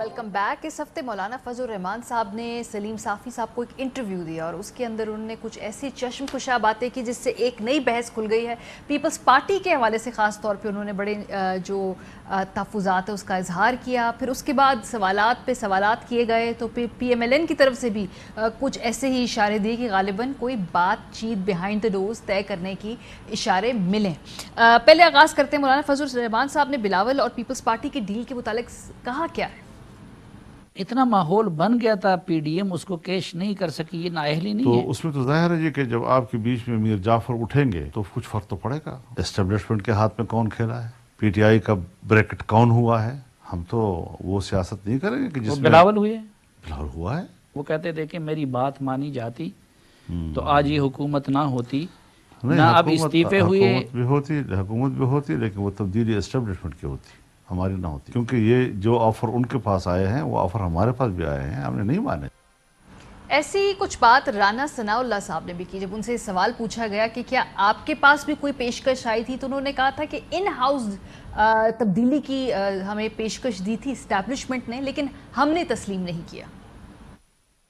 Welcome back. اس ہفتے مولانا فضل الرحمان صاحب نے سلیم صافی صاحب کو ایک انٹرویو دیا اور اس کے اندر انہوں نے کچھ ایسی چشم کشا باتیں کی جس سے ایک نئی بحث کھل گئی ہے. پیپلز پارٹی کے حوالے سے خاص طور پہ انہوں نے بڑے جو تحفظات ہے اس کا اظہار کیا. پھر اس کے بعد سوالات پہ سوالات کیے گئے تو پی ایم ایل این کی طرف سے بھی کچھ ایسے ہی اشارے دیے کہ غالباً کوئی بات چیت بیہائنڈ دا ڈورز طے کرنے کی اشارے ملیں. پہلے آغاز کرتے ہیں. مولانا فضل الرحمان صاحب نے بلاول اور پیپلز پارٹی کی ڈیل کے متعلق کہا کیا ہے؟ اتنا ماحول بن گیا تھا, پی ڈی ایم اس کو کیش نہیں کر سکی, یہ نااہل ہی نہیں ہے. تو اس میں تو ظاہر ہے کہ جب آپ کے بیچ میں میر جعفر اٹھیں گے تو کچھ فرق تو پڑے گا. اسٹیبلشمنٹ کے ہاتھ میں کون کھیلا ہے, پی ٹی آئی کا بریکٹ کون ہوا ہے. ہم تو وہ سیاست نہیں کریں گے کہ جس میں بلاول ہوئے, بلاول ہوا ہے. وہ کہتے تھے کہ میری بات مانی جاتی تو آج یہ حکومت نہ ہوتی, نہیں, نہ اب استعفے ہوئے. حکومت بھی ہوتی لیکن وہ تبدیلی اسٹیبلشمنٹ کی ہوتی, ہماری نہ ہوتی. کیونکہ یہ جو آفر ان کے پاس آئے ہیں وہ آفر ہمارے پاس بھی آئے ہیں, ہم نے نہیں مانے. ایسی کچھ بات رانا ثناء اللہ صاحب نے بھی کی. جب ان سے سوال پوچھا گیا کہ کیا آپ کے پاس بھی کوئی پیشکش آئی تھی تو انہوں نے کہا تھا کہ ان ہاؤس تبدیلی کی ہمیں پیشکش دی تھی اسٹیبلشمنٹ نے, لیکن ہم نے تسلیم نہیں کیا.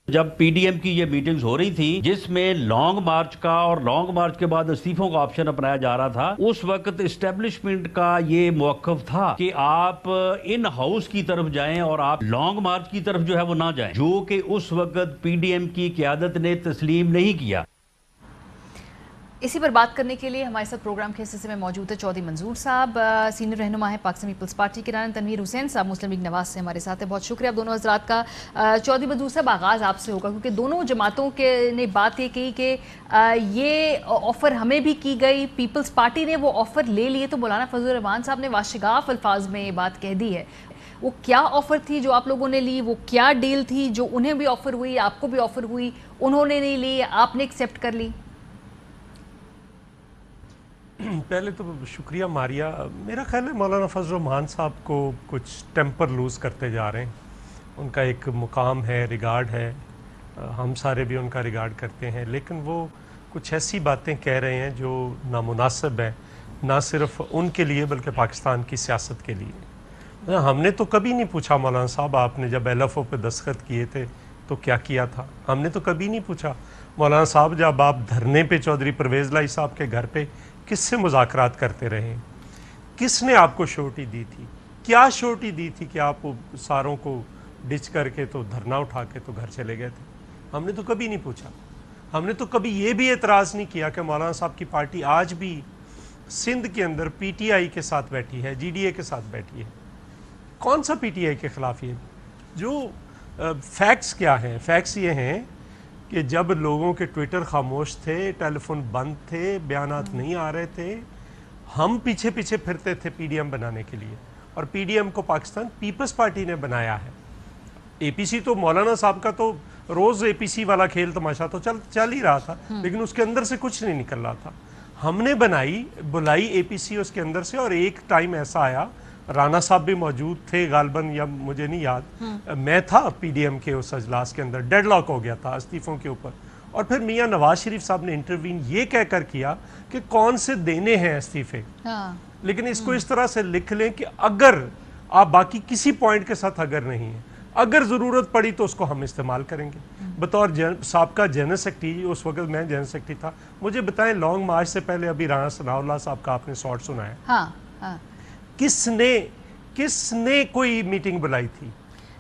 جب پی ڈی ایم کی یہ میٹنگز ہو رہی تھی جس میں لانگ مارچ کا اور لانگ مارچ کے بعد استعفوں کا آپشن اپنایا جا رہا تھا, اس وقت اسٹیبلشمنٹ کا یہ موقف تھا کہ آپ ان ہاؤس کی طرف جائیں اور آپ لانگ مارچ کی طرف جو ہے وہ نہ جائیں, جو کہ اس وقت پی ڈی ایم کی قیادت نے تسلیم نہیں کیا. اسی پر بات کرنے کے لیے ہمارے ساتھ پروگرام کے حصے میں موجود ہے چودھری منظور صاحب, سینئر رہنما ہے پاکستان پیپلز پارٹی کے. تنویر حسین صاحب مسلم لیگ نواز سے ہمارے ساتھ ہیں. بہت شکریہ آپ دونوں حضرات کا. چودھری منظور صاحب, آغاز آپ سے ہوگا کیونکہ دونوں جماعتوں کے نے بات یہ کہی کہ یہ آفر ہمیں بھی کی گئی, پیپلز پارٹی نے وہ آفر لے لیے, تو مولانا فضل الرحمان صاحب نے واشگاف الفاظ میں یہ بات کہہ دی ہے. وہ کیا آفر تھی جو آپ لوگوں نے لی, وہ کیا ڈیل تھی جو انہیں بھی آفر ہوئی, آپ کو بھی آفر ہوئی, انہوں نے نہیں لی, آپ نے ایکسیپٹ کر لی؟ پہلے تو شکریہ ماریہ. میرا خیال ہے مولانا فضل الرحمان صاحب کو کچھ ٹیمپر لوز کرتے جا رہے ہیں. ان کا ایک مقام ہے, ریگارڈ ہے, ہم سارے بھی ان کا ریگارڈ کرتے ہیں, لیکن وہ کچھ ایسی باتیں کہہ رہے ہیں جو نامناسب ہیں, نہ صرف ان کے لیے بلکہ پاکستان کی سیاست کے لیے. ہم نے تو کبھی نہیں پوچھا مولانا صاحب آپ نے جب ایل ایف او پہ دستخط کیے تھے تو کیا کیا تھا, ہم نے تو کبھی نہیں پوچھا. مولانا صاحب جب آپ دھرنے پہ چودھری پرویز لائی صاحب کے گھر پہ کس سے مذاکرات کرتے رہے, کس نے آپ کو شورٹی دی تھی, کیا شورٹی دی تھی کہ آپ ساروں کو ڈچ کر کے تو دھرنا اٹھا کے تو گھر چلے گئے تھے. ہم نے تو کبھی نہیں پوچھا. ہم نے تو کبھی یہ بھی اعتراض نہیں کیا کہ مولانا صاحب کی پارٹی آج بھی سندھ کے اندر پی ٹی آئی کے ساتھ بیٹھی ہے, جی ڈی اے کے ساتھ بیٹھی ہے. کون سا پی ٹی آئی کے خلاف یہ جو فیکٹس کیا ہیں؟ فیکٹس یہ ہیں کہ جب لوگوں کے ٹویٹر خاموش تھے, ٹیلی فون بند تھے, بیانات نہیں آ رہے تھے, ہم پیچھے پیچھے پھرتے تھے پی ڈی ایم بنانے کے لیے, اور پی ڈی ایم کو پاکستان پیپلز پارٹی نے بنایا ہے. اے پی سی تو مولانا صاحب کا تو روز اے پی سی والا کھیل تماشا تو چل ہی رہا تھا, لیکن اس کے اندر سے کچھ نہیں نکل رہا تھا. ہم نے بلائی اے پی سی اس کے اندر سے, اور ایک ٹائم ایسا آیا, رانا صاحب بھی موجود تھے غالباً, یا مجھے نہیں یاد, میں تھا پی ڈی ایم کے اس اجلاس کے اندر, ڈیڈ لاک ہو گیا تھا استعفوں کے اوپر, اور پھر میاں نواز شریف صاحب نے انٹروین یہ کہہ کر کیا کہ کون سے دینے ہیں استعفے, لیکن اس کو اس طرح سے لکھ لیں کہ اگر آپ باقی کسی پوائنٹ کے ساتھ اگر نہیں ہیں, اگر ضرورت پڑی تو اس کو ہم استعمال کریں گے. بطور سابقہ جنرل سیکرٹری, اس وقت میں جنرل سیکرٹری تھا, مجھے بتائیں لانگ مارچ سے پہلے ابھی رانا ثناء اللہ صاحب کا آپ نے شارٹ سنا ہے, کس نے کوئی میٹنگ بلائی تھی؟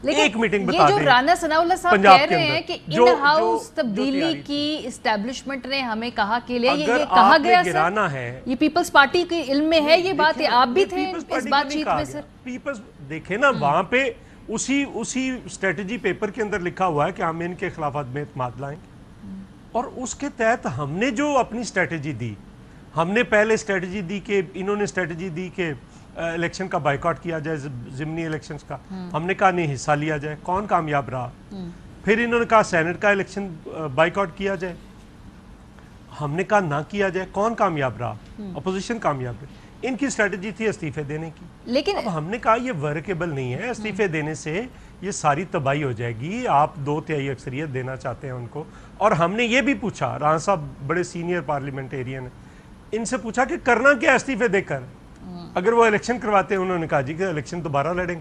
ایک میٹنگ بتا دیں. یہ جو رانا ثناء اللہ صاحب کہہ رہے ہیں کہ ان ہاؤس تبدیلی کی اسٹیبلشمنٹ نے ہمیں کہا کہ لیا, یہ کہا گیا سر, یہ پیپلز پارٹی کے علم میں ہے یہ بات, آپ بھی تھے اس بات چیت میں سر. پیپلز دیکھیں نا, وہاں پہ اسی اسٹریٹجی پیپر کے اندر لکھا ہوا ہے کہ ہم ان کے خلاف عدم اعتماد لائیں گے, اور اس کے تحت ہم نے جو اپنی اسٹریٹجی دی, ہم نے پہلے اسٹریٹجی دی کہ انہوں نے اسٹریٹجی دی کہ الیکشن کا بائیکاٹ کیا جائے, ضمنی الیکشنز کا, ہم نے کہا نہیں حصہ لیا جائے, کون کامیاب رہا. پھر انہوں نے کہا سینٹ کا الیکشن بائیکاٹ کیا جائے, ہم نے کہا نہ کیا جائے, کون کامیاب رہا؟ اپوزیشن کامیاب رہی. ان کی اسٹریٹجی تھی استعفے دینے کی, لیکن اب ہم نے کہا یہ ورکیبل نہیں ہے, استعفے دینے سے یہ ساری تباہی ہو جائے گی. آپ 2/3 اکثریت دینا چاہتے ہیں ان کو, اور ہم نے یہ بھی پوچھا, رانا صاحب بڑے سینئر پارلیمنٹیرین ہیں, ان سے پوچھا کہ کرنا کیا استعفے دے کر. اگر وہ الیکشن کرواتے ہیں, انہوں نے کہا جی کہ الیکشن دوبارہ لڑیں گے.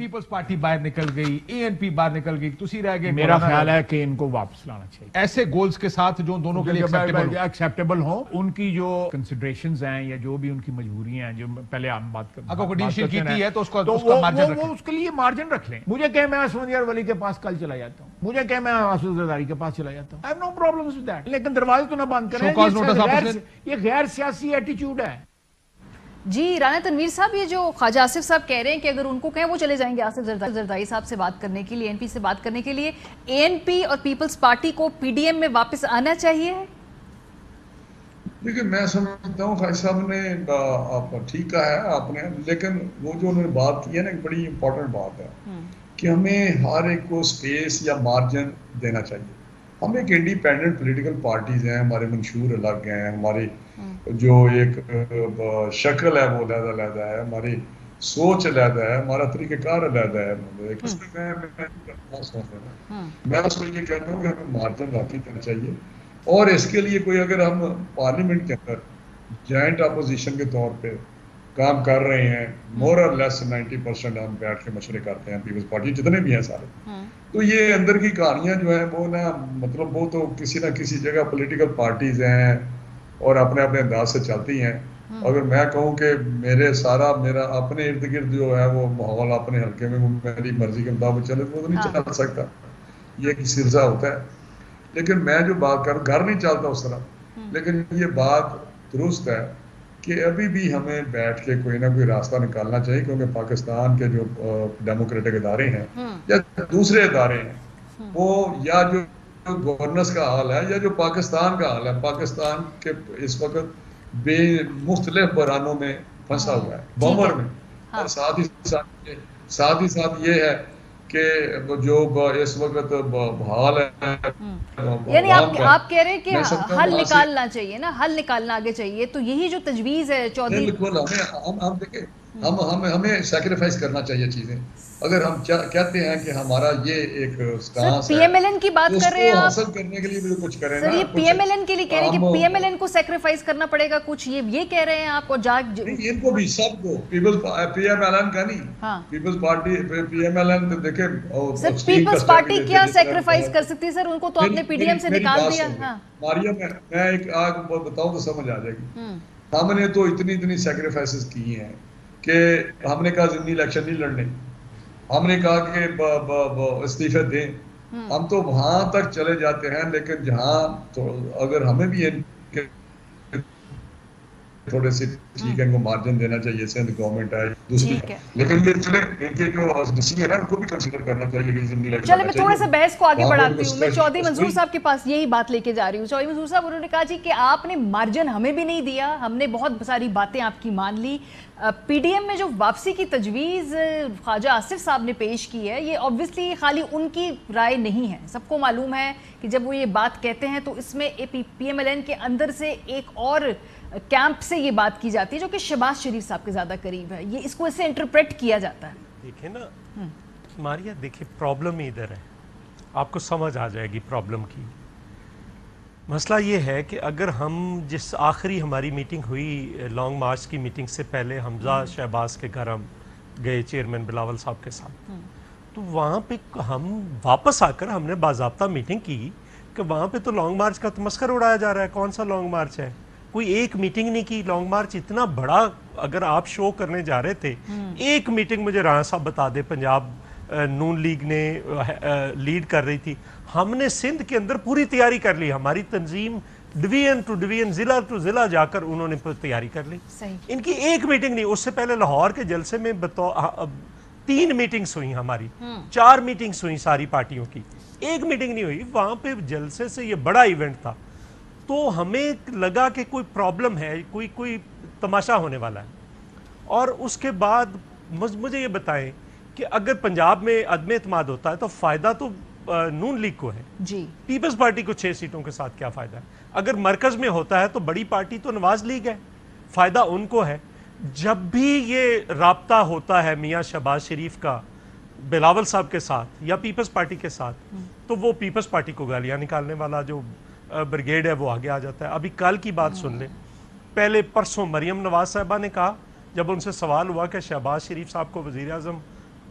پیپلز پارٹی باہر نکل گئی, ANP باہر نکل گئی, تسی رہ گئے. میرا خیال ہے کہ ان کو واپس لانا چاہیے ایسے گولز کے ساتھ جو دونوں کے لیے ایکسیپٹیبل ہوں. ان کی جو کنسیڈریشنز ہیں یا جو بھی ان کی مجبوریاں ہیں, جو پہلے آپ بات کرتے ہیں, اگر کوئی ڈیسیشن کی ہے تو اس کا مارجن رکھیں, اس کے لیے مارجن رکھ لیں. مجھے کہ میں اسفندیار ولی کے پاس کل چلا جاتا ہوں, مجھے کہ میں آصف زرداری کے پاس چلا جاتا ہوں, I have no problems with that. لیکن دروازے تو نہ بند کریں. یہ غیر سیاسی ایٹیچیوڈ ہے. جی رانا تنویر صاحب, یہ جو خواجہ آصف صاحب کہہ رہے ہیں کہ اگر ان کو کہیں وہ چلے جائیں گے آصف زرداری صاحب سے بات کرنے کے لیے, ANP سے بات کرنے کے لیے, ANP اور پیپلز پارٹی کو PDM میں واپس آنا چاہیے. دیکھیں میں سمجھتا ہوں خواجہ صاحب نے ٹھیک کہا ہے آپ نے, لیکن وہ جو انہوں نے بات کی ہے نا, ایک بڑی امپورٹنٹ بات ہے کہ ہمیں ہر ایک کو اسپیس یا مارجن دینا چاہیے. ہم ایک انڈیپینڈنٹ پولیٹیکل پارٹیز ہیں, ہمارے منشور الگ ہیں, ہماری جو ایک شکل ہے وہ علیحدہ علیحدہ ہے, ہماری سوچ علیحدہ ہے, ہمارا طریقہ کار علیحدہ ہے. میں اس کو یہ کہتا ہوں کہ ہمیں مارجن واقعی کرنا چاہیے, اور اس کے لیے کوئی اگر ہم پارلیمنٹ کے اندر جوائنٹ اپوزیشن کے طور پہ کام کر رہے ہیں, مور اور لیس 90% ہم بیٹھ کے مشورے کرتے ہیں پیپلز پارٹی جتنے بھی ہیں سارے, تو یہ اندر کی کہانیاں جو ہیں وہ نا مطلب وہ تو کسی نہ کسی جگہ پولیٹیکل پارٹیز ہیں اور اپنے اپنے انداز سے چلتی ہیں. اگر میں کہوں کہ میرا اپنے ارد گرد جو ہے وہ ماحول اپنے حلقے میں میری مرضی کے مطابق چلے تو وہ تو نہیں چل سکتا, یہ ایک سلسلہ ہوتا ہے. لیکن میں جو بات کر گھر نہیں چلتا اس طرح, لیکن یہ بات درست ہے کہ ابھی بھی ہمیں بیٹھ کے کوئی نہ کوئی راستہ نکالنا چاہیے, کیونکہ پاکستان کے جو ڈیموکریٹک ادارے ہیں یا دوسرے ادارے ہیں وہ یا جو گورننس کا حال ہے یا جو پاکستان کا حال ہے, پاکستان کے اس وقت بے مختلف بحرانوں میں پھنسا ہوا ہے, بمر میں. اور ساتھ ہی ساتھ یہ ہے کہ جو اس وقت حال ہے, یعنی آپ کہہ رہے ہیں کہ حل نکالنا چاہیے نا, حل نکالنا آگے چاہیے, تو یہی جو تجویز ہے چودھری. بالکل ہم دیکھیں ہمیں سیکریفائز کرنا چاہیے چیزیں. اگر ہم کہتے ہیں کہ ہمارا یہ ایک سٹانس ہے, PMLN کی بات کر رہے ہیں آپ, حاصل کرنے کے لیے بھی کچھ کریں سر. یہ PMLN کے لیے کہہ رہے ہیں کہ PMLN کو سیکریفائز کرنا پڑے گا کچھ, یہ کہہ رہے ہیں آپ کو. ان کو بھی سب کو, PMLN کا نہیں, پیپلز پارٹی PMLN دیکھیں سر, پیپلز پارٹی کیا سیکریفائز کر سکتی ہے سر, ان کو تو آپ نے PDM سے نکال دیا. ماریا میں ایک آگ بتاؤں تو سمجھ آ جائے گی. ہم نے تو اتنی سیکریفائسز کی ہیں کہ ہم نے کہا ضمنی الیکشن نہیں لڑنے, ہم نے کہا کہ استعفے دیں, ہم تو وہاں تک چلے جاتے ہیں. لیکن جہاں تو اگر ہمیں بھی تھوڑے سے ٹھیک ہے ان کو مارجن دینا چاہیے, سندھ گورنمنٹ ہے دوسری, لیکن یہ چلے ان کے جو ڈیسیژن ہے ان کو بھی کنسیڈر کرنا چاہیے. چلے میں تھوڑا سا بحث کو آگے بڑھاتی ہوں, میں چودھری منظور صاحب کے پاس یہی بات لے کے جا رہی ہوں. چودھری منظور صاحب, انہوں نے کہا جی کہ آپ نے مارجن ہمیں بھی نہیں دیا, ہم نے بہت ساری باتیں آپ کی مان لی. PDM میں جو واپسی کی تجویز خواجہ آصف صاحب نے پیش کی ہے, یہ obviously خالی ان کی رائے نہیں ہے. سب کو معلوم ہے کہ جب وہ یہ بات کہتے ہیں تو اس میں PMLN کے اندر سے ایک اور کیمپ سے یہ بات کی جاتی ہے جو کہ شہباز شریف صاحب کے زیادہ قریب ہے. یہ اس کو اسے انٹرپریٹ کیا جاتا ہے. دیکھیں نا ماریا, دیکھیں پرابلم ہی ادھر ہے, آپ کو سمجھ آ جائے گی پرابلم کی. مسئلہ یہ ہے کہ اگر ہم جس آخری ہماری میٹنگ ہوئی لانگ مارچ کی میٹنگ سے پہلے حمزہ شہباز کے گھر ہم گئے چیئرمین بلاول صاحب کے ساتھ, تو وہاں پہ ہم واپس آ کر ہم نے باضابطہ میٹنگ کی کہ وہاں پہ تو لانگ مارچ کا تمسخر اڑایا جا رہا ہے. کون سا لانگ مارچ ہے, کوئی ایک میٹنگ نہیں کی. لانگ مارچ اتنا بڑا اگر آپ شو کرنے جا رہے تھے, ایک میٹنگ مجھے رانا صاحب بتا دے پنجاب نون لیگ نے لیڈ کر رہی تھی, ہم نے سندھ کے اندر پوری تیاری کر لی. ہماری تنظیم ڈویژن ٹو ڈویژن, ضلع ٹو ضلع جا کر انہوں نے تیاری کر لی. ان کی ایک میٹنگ نہیں. اس سے پہلے لاہور کے جلسے میں 3 میٹنگز ہوئی, ہماری 4 میٹنگز ہوئی ساری پارٹیوں کی, ایک میٹنگ نہیں ہوئی. وہاں پہ جلسے سے یہ بڑا ایونٹ تھا, تو ہمیں لگا کہ کوئی پرابلم ہے, کوئی تماشا ہونے والا ہے. اور اس کے بعد مجھے یہ بتائیں کہ اگر پنجاب میں عدم اعتماد ہوتا ہے تو فائدہ تو نون لیگ کو ہے جی, پیپلز پارٹی کو 6 سیٹوں کے ساتھ کیا فائدہ ہے. اگر مرکز میں ہوتا ہے تو بڑی پارٹی تو نواز لیگ ہے, فائدہ ان کو ہے. جب بھی یہ رابطہ ہوتا ہے میاں شہباز شریف کا بلاول صاحب کے ساتھ یا پیپلز پارٹی کے ساتھ, تو وہ پیپلز پارٹی کو گالیاں نکالنے والا جو بریگیڈ ہے وہ آگے آ جاتا ہے. ابھی کل کی بات سن لیں, پہلے پرسوں مریم نواز صاحبہ نے کہا جب ان سے سوال ہوا کہ شہباز شریف صاحب کو وزیر اعظم